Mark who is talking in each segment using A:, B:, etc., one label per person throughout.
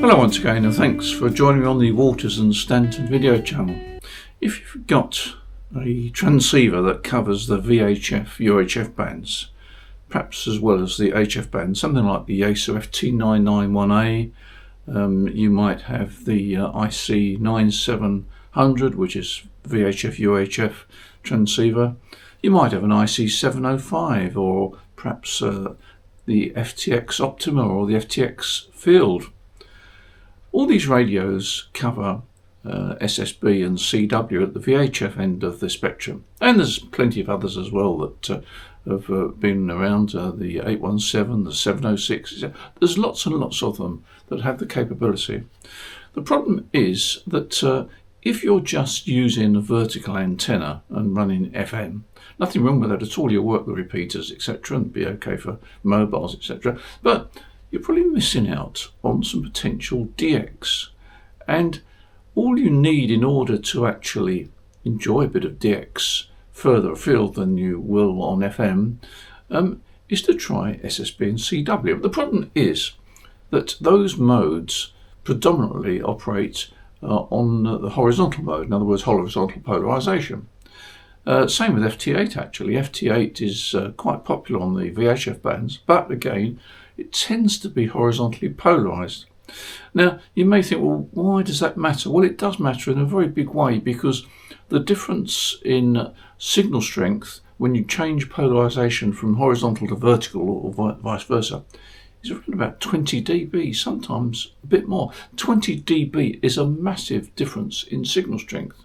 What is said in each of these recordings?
A: Hello once again, and thanks for joining me on the Waters and Stanton video channel. If you've got a transceiver that covers the VHF UHF bands, perhaps as well as the HF band, something like the Yaesu FT991A, you might have the IC9700, which is VHF UHF transceiver. You might have an IC705, or perhaps the FTX-Optima or the FTX field. All these radios cover SSB and CW at the VHF end of the spectrum, and there's plenty of others as well that have been around, the 817, the 706. There's lots and lots of them that have the capability. The problem is that if you're just using a vertical antenna and running FM, nothing wrong with that at all. You'll work with repeaters, etc., and be okay for mobiles, etc. But you're probably missing out on some potential DX. And all you need in order to actually enjoy a bit of DX further afield than you will on FM is to try SSB and CW. But the problem is that those modes predominantly operate on the horizontal mode, in other words, horizontal polarization. Same with FT8 actually. FT8 is quite popular on the VHF bands, but again, it tends to be horizontally polarized. Now, you may think, well, why does that matter? Well, it does matter in a very big way, because the difference in signal strength when you change polarization from horizontal to vertical, or vice versa, is around about 20 dB, sometimes a bit more. 20 dB is a massive difference in signal strength.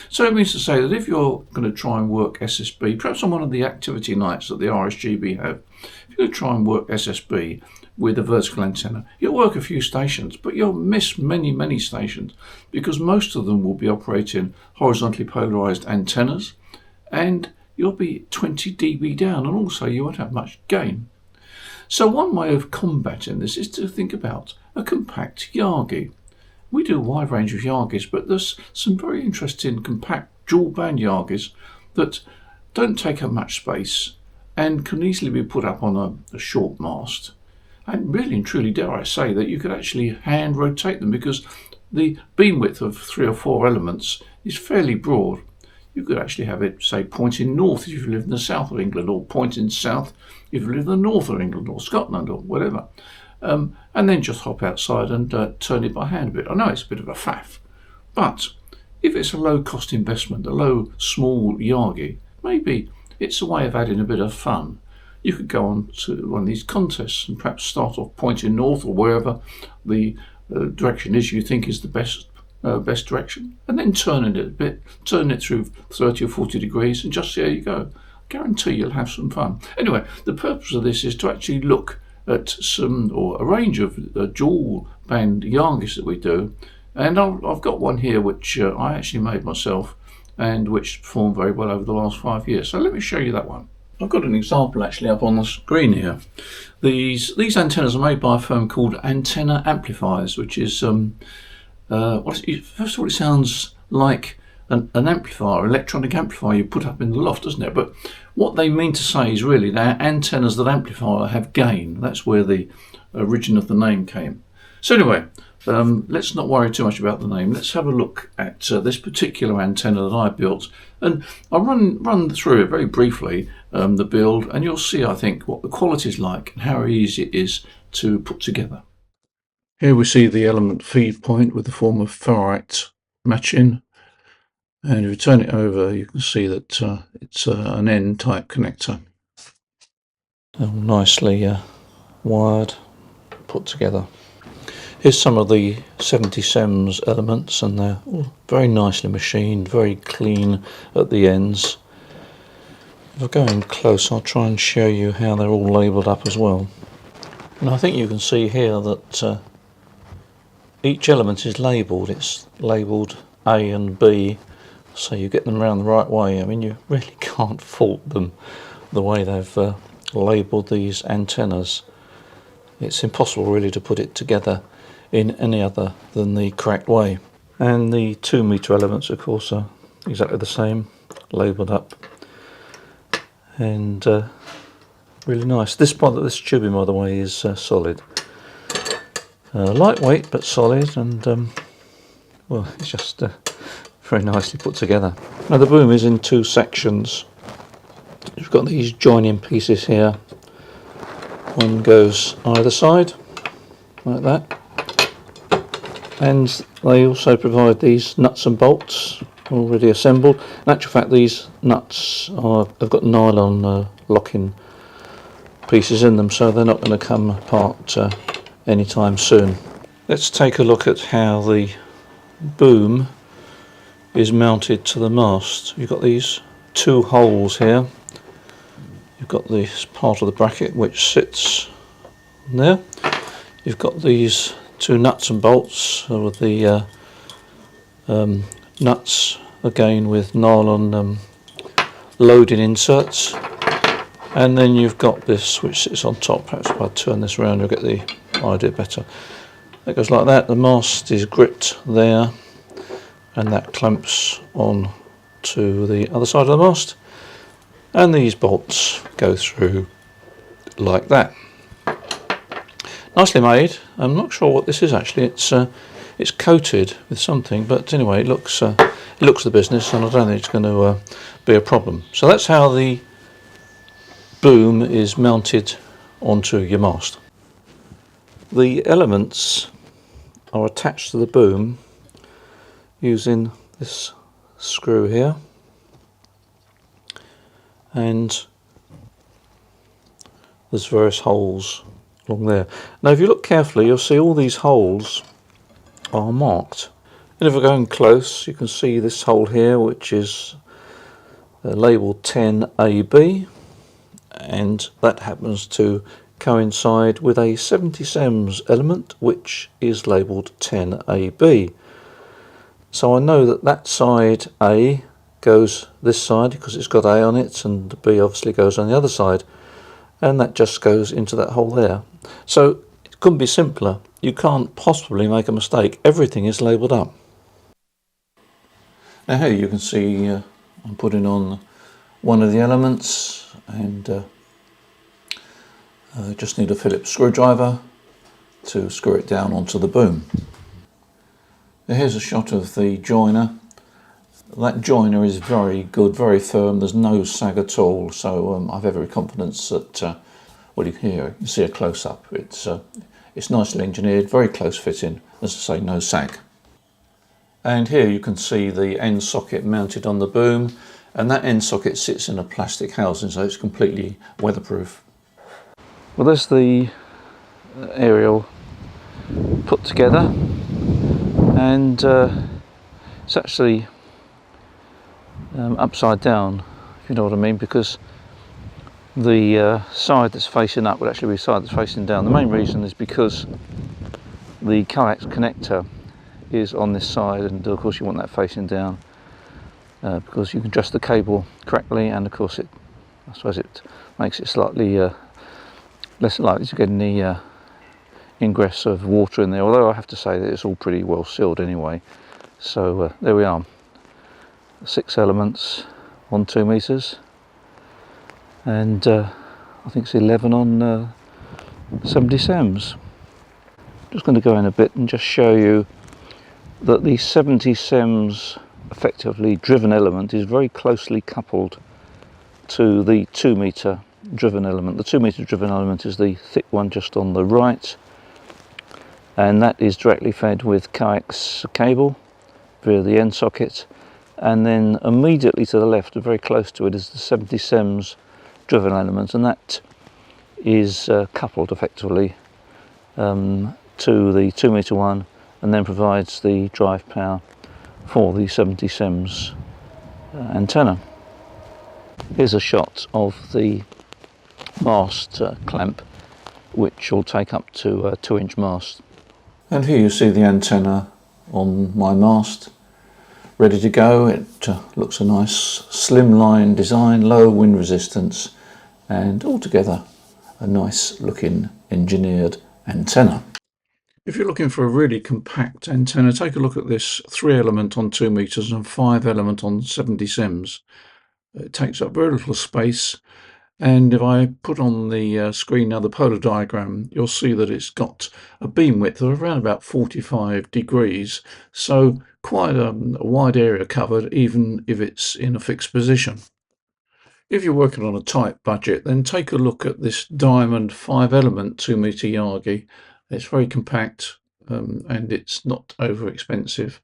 A: So it means to say that if you're going to try and work SSB, perhaps on one of the activity nights that the RSGB have, if you're going to try and work SSB with a vertical antenna, you'll work a few stations, but you'll miss many stations, because most of them will be operating horizontally polarized antennas, and you'll be 20 dB down, and also you won't have much gain. So one way of combating this is to think about a compact Yagi. We do a wide range of Yagis, but there's some very interesting compact dual band Yagis that don't take up much space and can easily be put up on a short mast. And really and truly, dare I say, that you could actually hand rotate them, because the beam width of 3 or 4 elements is fairly broad. You could actually have it, say, pointing north if you live in the south of England, or pointing south if you live in the north of England, or Scotland, or whatever. And then just hop outside and turn it by hand a bit. I know it's a bit of a faff, but if it's a low-cost investment, a small Yagi, maybe it's a way of adding a bit of fun. You could go on to one of these contests and perhaps start off pointing north, or wherever the direction is you think is the best direction, and then turning it a bit, turn it through 30 or 40 degrees, and just see how you go. Guarantee you'll have some fun. Anyway, the purpose of this is to actually look at a range of dual band Yagis that we do, and I've got one here which I actually made myself, and which performed very well over the last 5 years. So let me show you that one. I've got an example actually up on the screen here. These antennas are made by a firm called Antenna Amplifiers, which is first of all, it sounds like an amplifier, electronic amplifier you put up in the loft, doesn't it? But what they mean to say is really they're antennas that amplify or have gain. That's where the origin of the name came. So anyway, let's not worry too much about the name. Let's have a look at this particular antenna that I built, and I'll run through it very briefly, the build, and you'll see, I think, what the quality is like and how easy it is to put together. Here we see the element feed point with the form of ferrite matching. And if you turn it over, you can see that it's an N-type connector. All nicely wired, put together. Here's some of the 77's elements, and they're all very nicely machined, very clean at the ends. If I go in close, I'll try and show you how they're all labelled up as well. And I think you can see here that each element is labelled. It's labelled A and B, so you get them around the right way. I mean, you really can't fault them the way they've labelled these antennas. It's impossible really to put it together in any other than the correct way. And the 2 meter elements, of course, are exactly the same, labelled up, and really nice. This tubing, by the way, is solid. Lightweight but solid, and well, it's just very nicely put together. Now the boom is in two sections. You've got these joining pieces here. One goes either side, like that. And they also provide these nuts and bolts already assembled. In actual fact, these nuts have got nylon locking pieces in them, so they're not going to come apart anytime soon. Let's take a look at how the boom is mounted to the mast. You've got these two holes here. You've got this part of the bracket which sits there. You've got these two nuts and bolts with the nuts again with nylon loading inserts, and then you've got this which sits on top. Perhaps if I turn this around you'll get the idea better. It goes like that. The mast is gripped there, and that clamps on to the other side of the mast, and these bolts go through like that. Nicely made. I'm not sure what this is actually. It's coated with something, but anyway, it looks the business, and I don't think it's going to be a problem. So that's how the boom is mounted onto your mast. The elements are attached to the boom using this screw here, and there's various holes along there. Now if you look carefully you'll see all these holes are marked, and if we're going close you can see this hole here which is labelled 10AB, and that happens to coincide with a 70 SEMS element which is labelled 10AB. So I know that that side A goes this side because it's got A on it, and B obviously goes on the other side, and that just goes into that hole there. So it couldn't be simpler. You can't possibly make a mistake. Everything is labelled up. Now here you can see I'm putting on one of the elements, and just need a Phillips screwdriver to screw it down onto the boom. Now here's a shot of the joiner. That joiner is very good, very firm. There's no sag at all, so I've every confidence that well, you can see a close-up. It's nicely engineered, very close fitting. As I say, no sag. And here you can see the end socket mounted on the boom, and that end socket sits in a plastic housing, so it's completely weatherproof. Well, there's the aerial put together, and it's actually upside down, if you know what I mean, because the side that's facing up would actually be the side that's facing down. The main reason is because the coax connector is on this side, and of course you want that facing down because you can adjust the cable correctly, and of course I suppose it makes it slightly less likely to get any ingress of water in there, although I have to say that it's all pretty well sealed anyway. So there we are, 6 elements on 2 meters, and I think it's 11 on 70 SEMS. Just going to go in a bit and just show you that the 70 SEMS effectively driven element is very closely coupled to the 2 meter driven element. The 2 meter driven element is the thick one just on the right, and that is directly fed with coax cable via the end socket, and then immediately to the left and very close to it is the 70 SEMS driven element, and that is coupled effectively to the 2 meter one, and then provides the drive power for the 70 SEMS antenna. Here's a shot of the mast clamp, which will take up to a 2-inch mast. And here you see the antenna on my mast, ready to go. It looks a nice slimline design, low wind resistance, and altogether a nice looking engineered antenna. If you're looking for a really compact antenna, take a look at this 3 element on 2 meters and 5 element on 70 SEMS. It takes up very little space, And if I put on the screen now the polar diagram, you'll see that it's got a beam width of around about 45 degrees, so quite a wide area covered even if it's in a fixed position. If you're working on a tight budget, then take a look at this diamond 5-element 2-meter Yagi. It's very compact and it's not over expensive.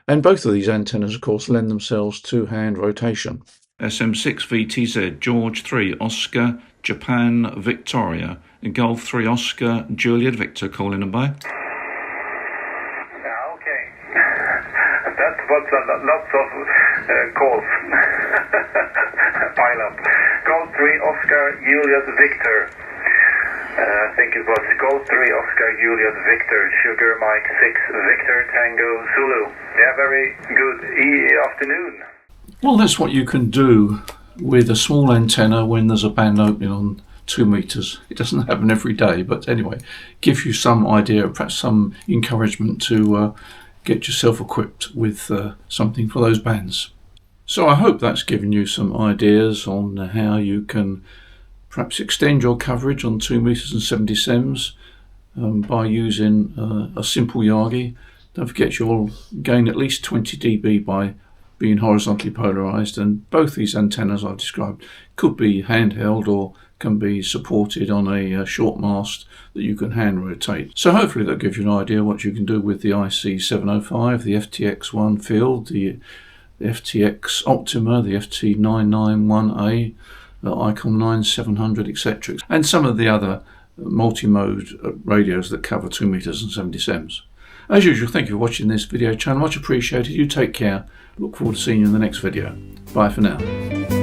A: And both of these antennas, of course, lend themselves to hand rotation. SM6VTZ, George 3, Oscar, Japan, Victoria, Golf 3, Oscar, Juliet, Victor, calling and by.
B: Okay. That's what's lots of calls. Pile up. Golf 3, Oscar, Juliet, Victor. I think it was Golf 3, Oscar, Juliet, Victor, Sugar, Mike 6, Victor, Tango, Zulu. Yeah, very good afternoon.
A: Well, that's what you can do with a small antenna when there's a band opening on 2 meters. It doesn't happen every day, but anyway, gives you some idea, perhaps some encouragement to get yourself equipped with something for those bands. So I hope that's given you some ideas on how you can perhaps extend your coverage on 2 meters and 70 sems by using a simple Yagi. Don't forget you'll gain at least 20 dB by being horizontally polarized, and both these antennas I've described could be handheld or can be supported on a short mast that you can hand rotate. So hopefully that gives you an idea what you can do with the IC705, the FTX1 field, the FTX-Optima, the FT991A, the ICOM 9700, etc. and some of the other multi-mode radios that cover 2 meters and 70 sems. As usual, thank you for watching this video channel, much appreciated. You take care. Look forward to seeing you in the next video. Bye for now.